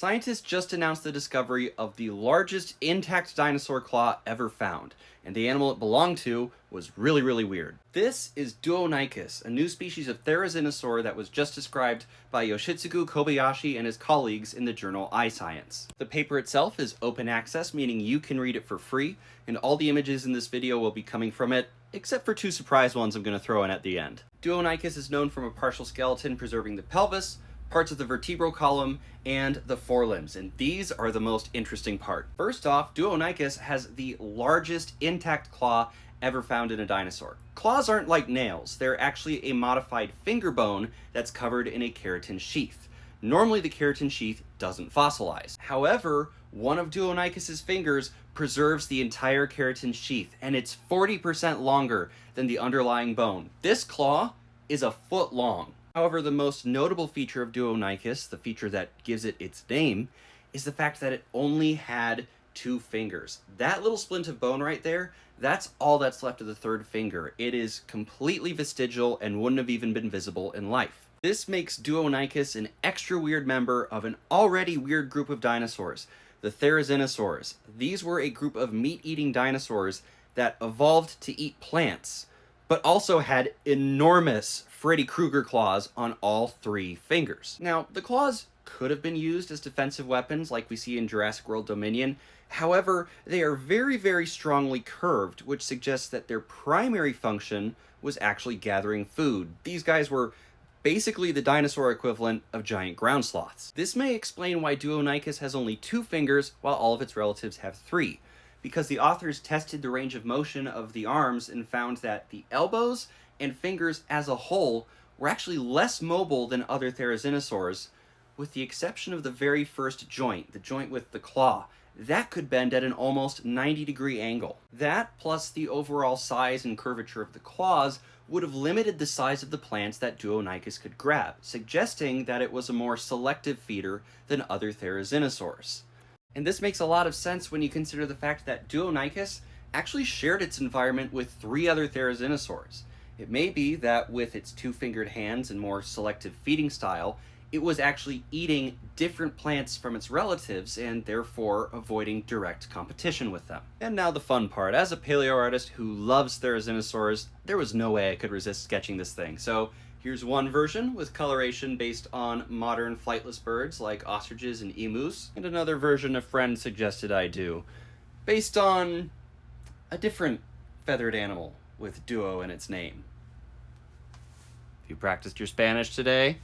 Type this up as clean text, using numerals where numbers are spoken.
Scientists just announced the discovery of the largest intact dinosaur claw ever found, and the animal it belonged to was really weird. This is Duonicus, a new species of therizinosaur that was just described by Yoshitsugu Kobayashi and his colleagues in the journal iScience. The paper itself is open access, meaning you can read it for free, and all the images in this video will be coming from it, except for two surprise ones I'm going to throw in at the end. Duonicus is known from a partial skeleton preserving the pelvis, parts of the vertebral column, and the forelimbs, and these are the most interesting part. First off, Duonicus has the largest intact claw ever found in a dinosaur. Claws aren't like nails, they're actually a modified finger bone that's covered in a keratin sheath. Normally the keratin sheath doesn't fossilize. However, one of Duonicus's fingers preserves the entire keratin sheath, and it's 40% longer than the underlying bone. This claw is a foot long. However, the most notable feature of Duonicus, the feature that gives it its name, is the fact that it only had two fingers. That little splint of bone right there, that's all that's left of the third finger. It is completely vestigial and wouldn't have even been visible in life. This makes Duonicus an extra weird member of an already weird group of dinosaurs, the therizinosaurs. These were a group of meat-eating dinosaurs that evolved to eat plants, but also had enormous Freddy Krueger claws on all three fingers. Now, the claws could have been used as defensive weapons like we see in Jurassic World Dominion. However, they are very strongly curved, which suggests that their primary function was actually gathering food. These guys were basically the dinosaur equivalent of giant ground sloths. This may explain why Duonicus has only two fingers while all of its relatives have three, because the authors tested the range of motion of the arms and found that the elbows and fingers as a whole were actually less mobile than other therizinosaurs, with the exception of the very first joint, the joint with the claw. That could bend at an almost 90-degree angle. That, plus the overall size and curvature of the claws, would have limited the size of the plants that Duonicus could grab, suggesting that it was a more selective feeder than other therizinosaurs. And this makes a lot of sense when you consider the fact that Duonicus actually shared its environment with three other therizinosaurs. It may be that with its two-fingered hands and more selective feeding style, it was actually eating different plants from its relatives and therefore avoiding direct competition with them. And now the fun part. As a paleo artist who loves therizinosaurs, there was no way I could resist sketching this thing. So here's one version with coloration based on modern flightless birds like ostriches and emus, and another version a friend suggested I do, based on a different feathered animal with duo in its name. Have you practiced your Spanish today?